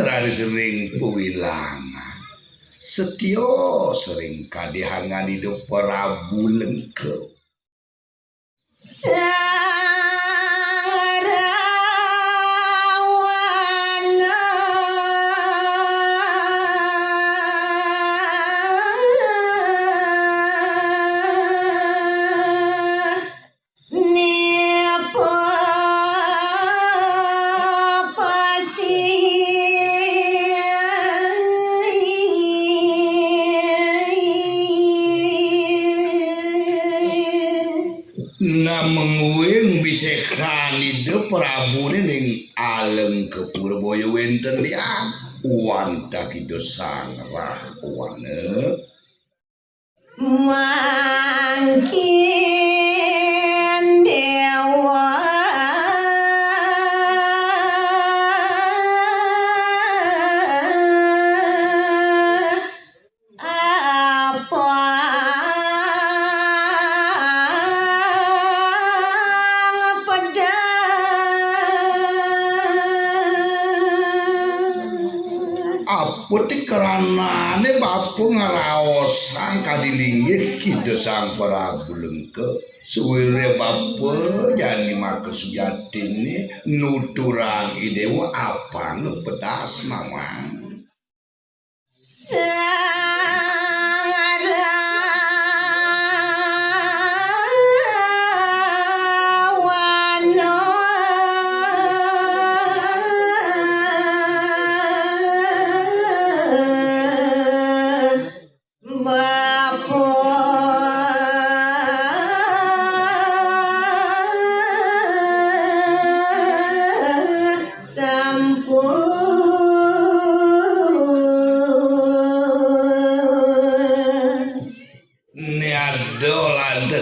nerari sering puwilangan setio sering kadihangan hidup Prabu Lengkeu menguing bisekan hidup Prabu ning aleng ke Purboyo wenten liang wanta kido sangrah wane mangkin dewa putih keranane bapu ngaraosan kadilinggih kido sang Prabu Lengkeu suwire bapu jani maka sujatine nuturang idewa apa ngepedas mamang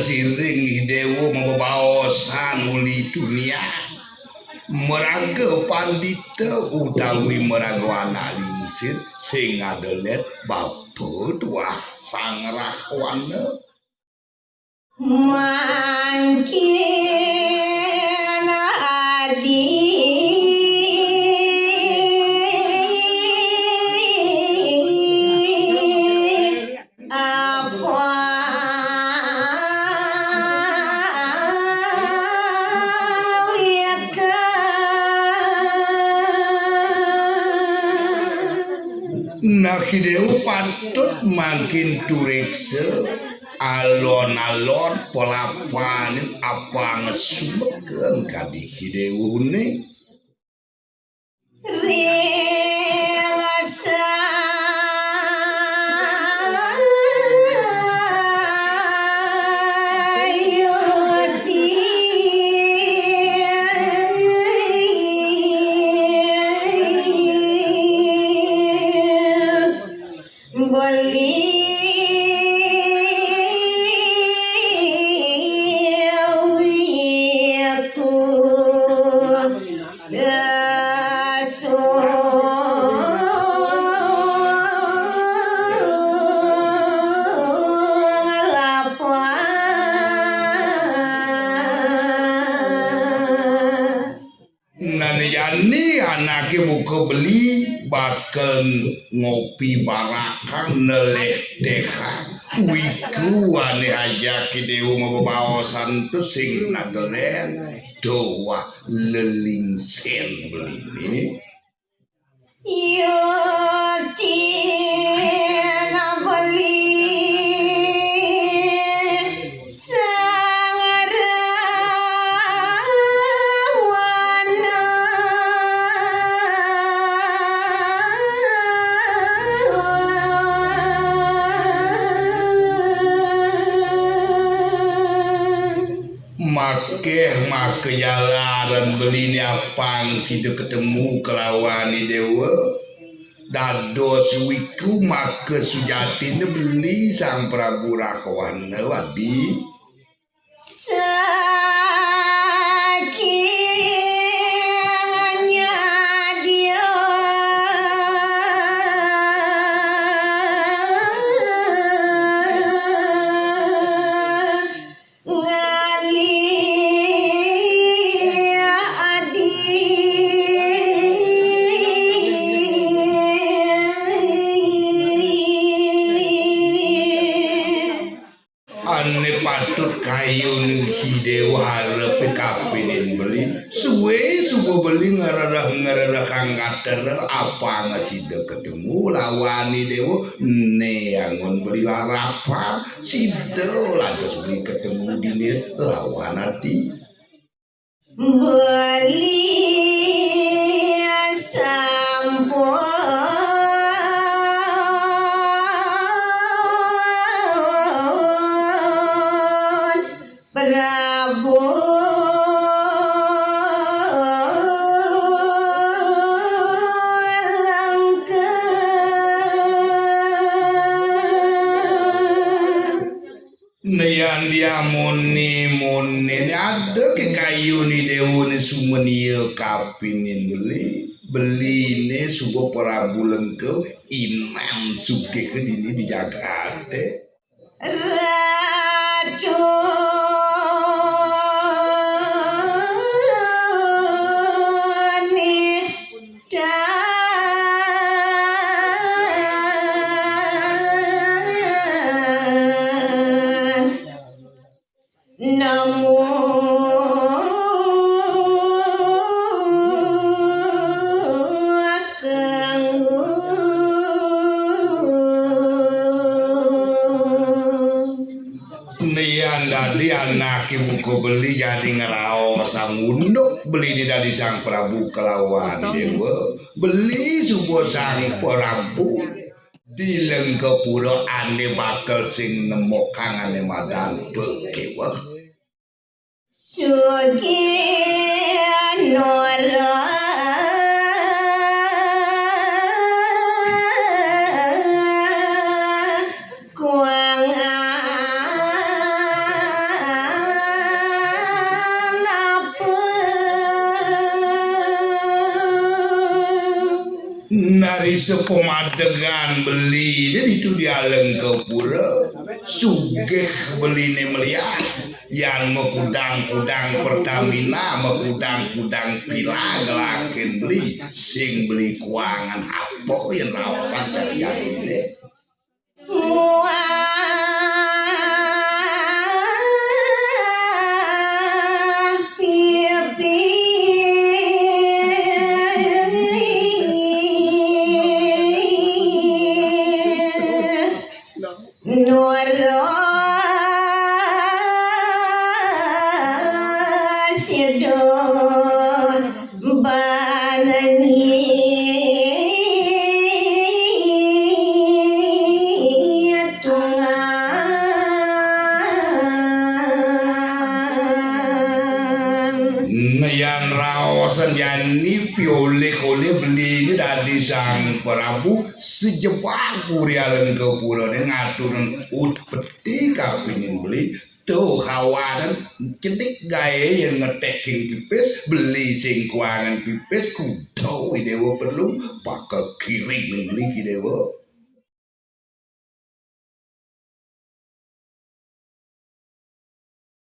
siring dewa membawasan uli dunia meraga pandita utawi meraga analingsir sing adelet bapu tuah sangrah wana mangkin adi Hideu patut makin turikse alon-alon polapanin apa ngesumekeun kadi hideune anake muka beli bakal ngopi barakang neleh dehan wiku ane aja kidewu membawasan tu sing nagelen doa lelingsen beli yoti make jalaran beli apang situ ketemu kelawan dewa dados wiku make sujatine beli sang Prabu Rakawana wadi kayu hidewa harap kapinin beli suwe beli ngararah kangkater apa ngasida ketemu lawani dewa neangon beli larapa sida lantas beli ketemu dini lawan hati beli sampun Prabu Neyan dia muni ada ke kayu ni dewa ni sumenia kapinin beli ni subuh Prabu Lengkau Imam Sugih ke dini di Jakarta Dari anak ibu beli jadi ngeraos sang unduk beli di dari sang Prabu kelawan dewa beli subuh sang Prabu di Lengkapura ane bakal sing nemok kangane madan bekewah Sugih Nora nari sepemadegan beli jadi itu dia Lengkapura sugih beli ni melihat yang mekudang-kudang Pertamina mekudang-kudang pila gelakin beli sing beli kuangan apa yang lawan dari ini yang raosan jani pioleh beli ini dari sang Prabu sejebak kuria Lengkapura ni ngaturun ut peti kapingin beli tuh kawanan cedik gaya yang ngeteking pipis beli sing kuangan pipis kudo dewa perlu bakal kirim beli dewa